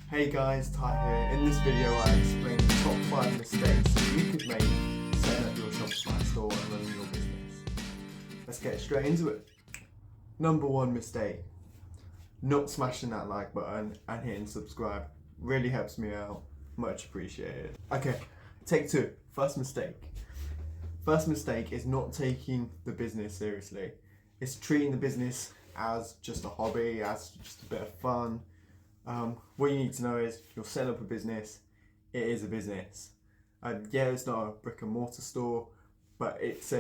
Hey guys, Ty here. In this video I explain the top 5 mistakes you could make setting up your Shopify store and running your business. Let's get straight into it. Number 1 mistake, not smashing that like button and hitting subscribe. Really helps me out, much appreciated. Okay, take 2, first mistake. First mistake is not taking the business seriously. It's treating the business as just a hobby, as just a bit of fun. What you need to know is if you're setting up a business, it is a business. Yeah, it's not a brick and mortar store, but it's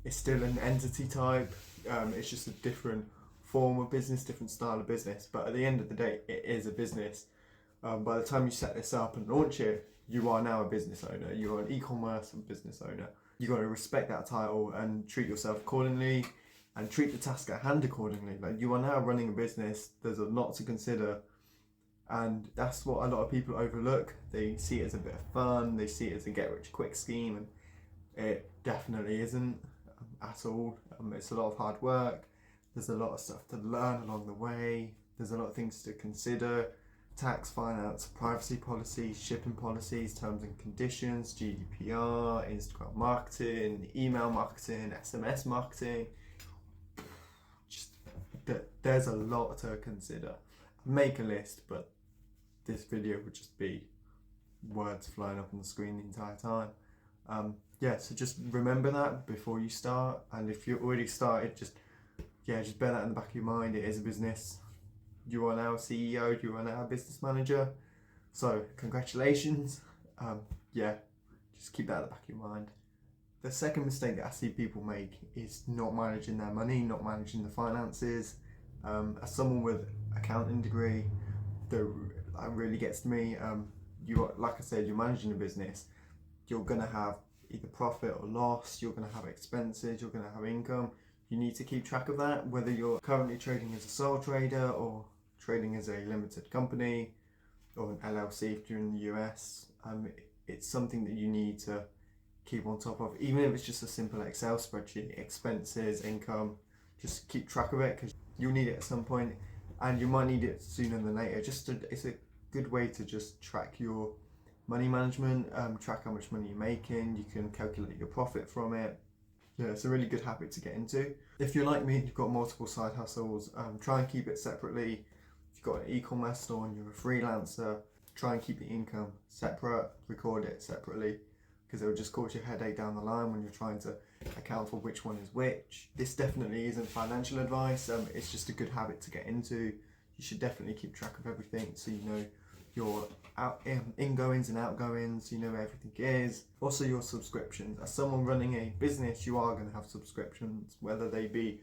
still an entity type. It's just a different form of business, different style of business. But at the end of the day, it is a business. By the time you set this up and launch it, you are now a business owner. You are an e-commerce business owner. You got to respect that title and treat yourself accordingly. And treat the task at hand accordingly. Like, you are now running a business, there's a lot to consider, and that's what a lot of people overlook. They see it as a bit of fun, they see it as a get rich quick scheme, and it definitely isn't at all. It's a lot of hard work, there's a lot of stuff to learn along the way, there's a lot of things to consider: tax, finance, privacy policies, shipping policies, terms and conditions, GDPR, Instagram marketing, email marketing, SMS marketing. There's a lot to consider. Make a list, but this video would just be words flying up on the screen the entire time. So just remember that before you start, and if you're already started, just bear that in the back of your mind. It is a business. You are now a CEO, you are now a business manager, so congratulations. Just keep that in the back of your mind. The second mistake that I see people make is not managing their money, not managing the finances. As someone with accounting degree, that really gets to me. Like I said, you're managing a business. You're gonna have either profit or loss. You're gonna have expenses. You're gonna have income. You need to keep track of that. Whether you're currently trading as a sole trader or trading as a limited company or an LLC if you're in the US, it's something that you need to keep on top of, even if it's just a simple Excel spreadsheet. Expenses, income, just keep track of it, because you'll need it at some point, and you might need it sooner than later. It's a good way to just track your money management, track how much money you're making. You can calculate your profit from it. Yeah, it's a really good habit to get into. If you're like me, you've got multiple side hustles, try and keep it separately. If you've got an e-commerce store and you're a freelancer, try and keep the income separate, record it separately, because it will just cause you a headache down the line when you're trying to account for which one is which. This definitely isn't financial advice, it's just a good habit to get into. You should definitely keep track of everything, so you know your ingoings and outgoings, you know where everything is. Also your subscriptions. As someone running a business, you are going to have subscriptions, whether they be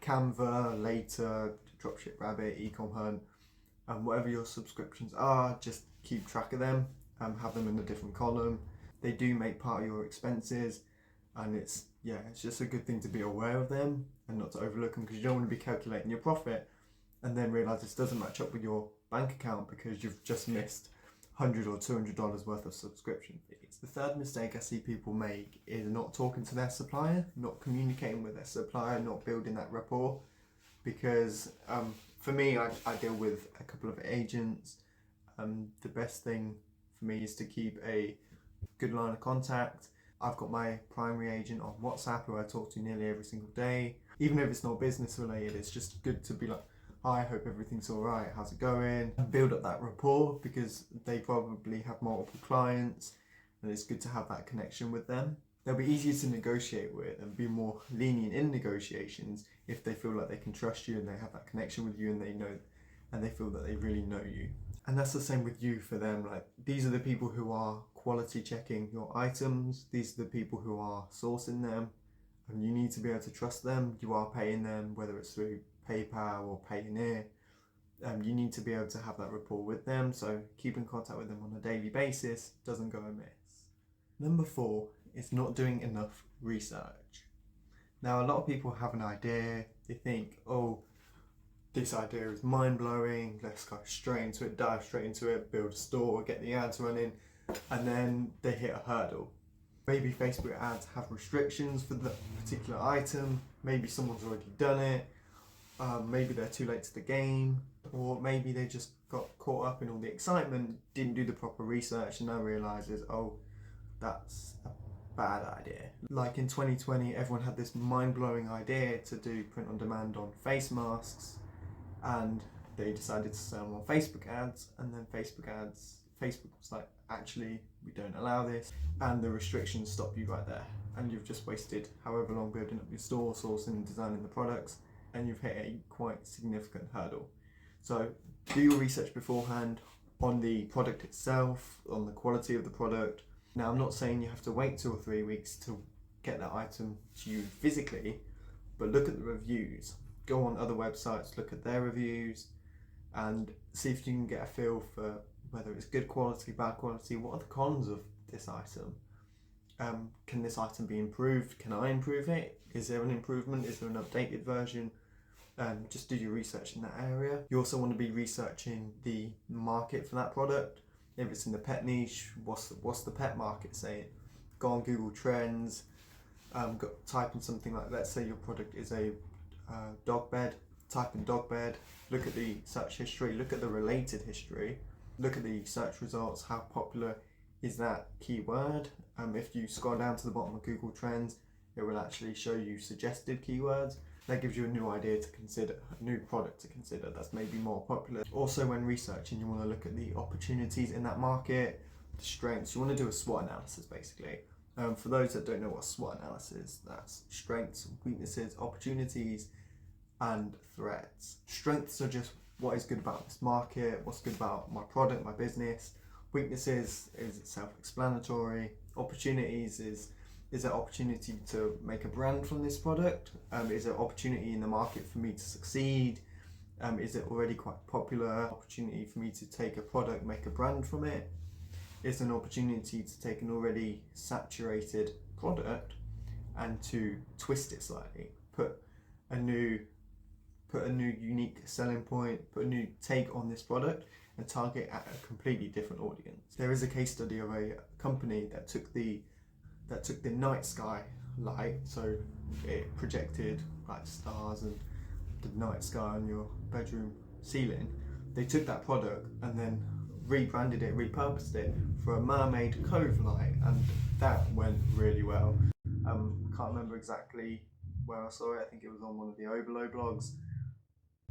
Canva, Later, Dropship Rabbit, Ecom Hunt, whatever your subscriptions are, just keep track of them, have them in a different column. They do make part of your expenses, and it's just a good thing to be aware of them and not to overlook them, because you don't want to be calculating your profit and then realise this doesn't match up with your bank account because you've just missed $100 or $200 worth of subscription fees. The third mistake I see people make is not talking to their supplier, not communicating with their supplier, not building that rapport. Because for me, I deal with a couple of agents. The best thing for me is to keep a good line of contact. I've got my primary agent on WhatsApp who I talk to nearly every single day. Even if it's not business related, it's just good to be like, hi, I hope everything's alright, how's it going? And build up that rapport, because they probably have multiple clients and it's good to have that connection with them. They'll be easier to negotiate with and be more lenient in negotiations if they feel like they can trust you and they have that connection with you, and they know and they feel that they really know you. And that's the same with you for them. Like, these are the people who are quality checking your items. These are the people who are sourcing them, and you need to be able to trust them. You are paying them, whether it's through PayPal or Payoneer. You need to be able to have that rapport with them, so keep in contact with them on a daily basis doesn't go amiss. Number 4 is not doing enough research. Now, a lot of people have an idea. They think, oh, this idea is mind-blowing, let's go straight into it, dive straight into it, build a store, get the ads running, and then they hit a hurdle. Maybe Facebook ads have restrictions for the particular item, maybe someone's already done it, maybe they're too late to the game, Or maybe they just got caught up in all the excitement, didn't do the proper research, and now realizes, oh, that's a bad idea. Like in 2020, everyone had this mind-blowing idea to do print on demand on face masks, and they decided to sell them on Facebook ads, and then Facebook was like, actually, we don't allow this, and the restrictions stop you right there. And you've just wasted however long building up your store, sourcing and designing the products, and you've hit a quite significant hurdle. So do your research beforehand on the product itself, on the quality of the product. Now, I'm not saying you have to wait 2 or 3 weeks to get that item to you physically, but look at the reviews. Go on other websites, look at their reviews, and see if you can get a feel for whether it's good quality, bad quality. What are the cons of this item? Can this item be improved? Can I improve it? Is there an improvement? Is there an updated version? Just do your research in that area. You also want to be researching the market for that product. If it's in the pet niche, what's the pet market saying? Go on Google Trends, type in something like, let's say your product is a dog bed, type in dog bed, look at the search history, look at the related history, look at the search results, how popular is that keyword. If you scroll down to the bottom of Google Trends, it will actually show you suggested keywords. That gives you a new idea to consider, a new product to consider that's maybe more popular. Also, when researching, you want to look at the opportunities in that market, the strengths. You want to do a SWOT analysis basically. For those that don't know what SWOT analysis is, that's strengths, weaknesses, opportunities, and threats. Strengths are just what is good about this market, what's good about my product, my business. Weaknesses is self-explanatory. Opportunities is there opportunity to make a brand from this product? Is there opportunity in the market for me to succeed? Is it already quite popular? Opportunity for me to take a product, make a brand from it? Is there an opportunity to take an already saturated product and to twist it slightly, put a new unique selling point, put a new take on this product and target at a completely different audience? There is a case study of a company that took the night sky light, so it projected like stars and the night sky on your bedroom ceiling. They took that product and then rebranded it, repurposed it for a mermaid cove light, and that went really well. I can't remember exactly where I saw it. I think it was on one of the Overload blogs.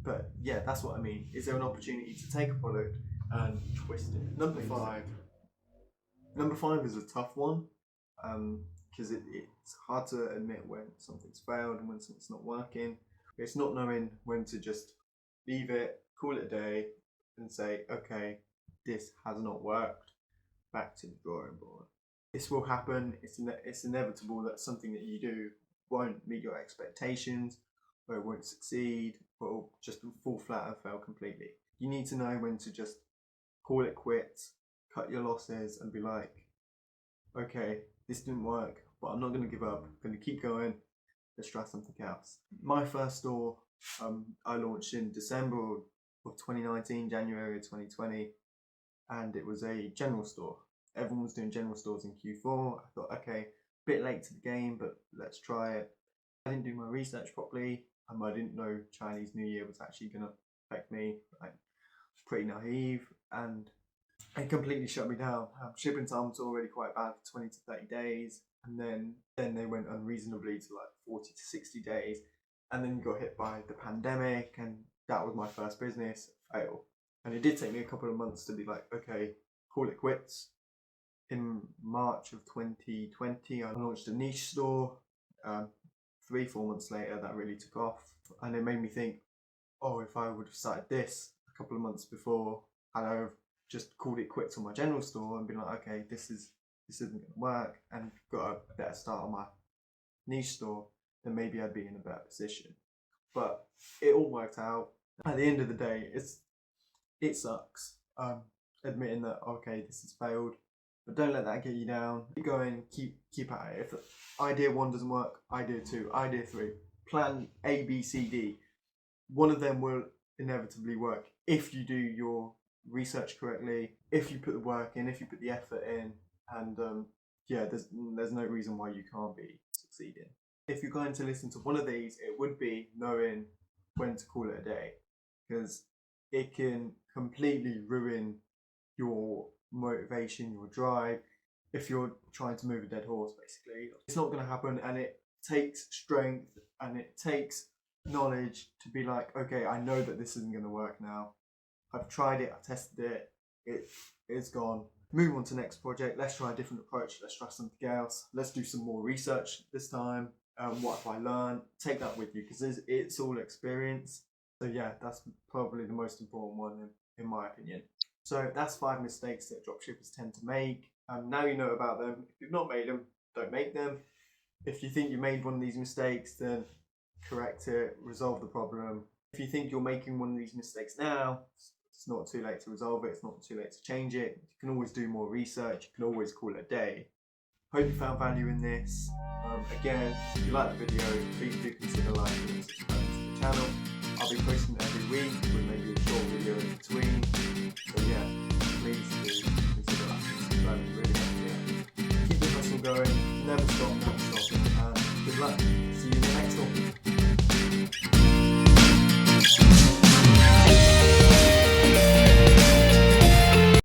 But yeah, that's what I mean. Is there an opportunity to take a product and twist it? Number five is a tough one, because it's hard to admit when something's failed and when something's not working. It's not knowing when to just leave it, call it a day, and say, okay, this has not worked, back to the drawing board. This will happen. It's inevitable that something that you do won't meet your expectations, or it won't succeed, or it'll just fall flat and fail completely. You need to know when to just call it quits, cut your losses, and be like, okay, this didn't work, but I'm not going to give up. I'm going to keep going. Let's try something else. My first store, I launched in December of 2019, January of 2020, and it was a general store. Everyone was doing general stores in Q4. I thought, okay, bit late to the game, but let's try it. I didn't do my research properly. I didn't know Chinese New Year was actually going to affect me. I was pretty naive, and it completely shut me down. Shipping times were already quite bad for 20 to 30 days, and then they went unreasonably to like 40 to 60 days, and then you got hit by the pandemic, and that was my first business fail. And it did take me a couple of months to be like, okay, call it quits. In March of 2020, I launched a niche store. 3-4 months later, that really took off, and it made me think, oh, if I would have started this a couple of months before, and I have just called it quits on my general store and been like, okay, this isn't going to work, and got a better start on my niche store, then maybe I'd be in a better position. But it all worked out. At the end of the day, it sucks admitting that, okay, this has failed, but don't let that get you down. Keep going, keep at it. If idea 1 doesn't work, idea 2, idea 3, plan A, B, C, D. One of them will inevitably work if you do your research correctly, if you put the work in, if you put the effort in, and yeah, there's no reason why you can't be succeeding. If you're going to listen to one of these, it would be knowing when to call it a day, because it can completely ruin your motivation, your drive, if you're trying to move a dead horse, basically. It's not going to happen, and it takes strength and it takes knowledge to be like, okay, I know that this isn't going to work now. I've tried it, I've tested it, it's gone. Move on to the next project. Let's try a different approach. Let's try something else. Let's do some more research this time. What have I learned? Take that with you, because it's all experience. So yeah, that's probably the most important one in my opinion. So that's 5 mistakes that dropshippers tend to make. Now you know about them. If you've not made them, don't make them. If you think you made one of these mistakes, then correct it, resolve the problem. If you think you're making one of these mistakes now, it's not too late to resolve it. It's not too late to change it. You can always do more research. You can always call it a day. Hope you found value in this. Again, if you like the video, please do consider liking and subscribing to the channel. I'll be posting every week with maybe a short video in between. So yeah, please do consider liking and subscribing. Really helps me out. Keep the hustle going. Never stop, and good luck.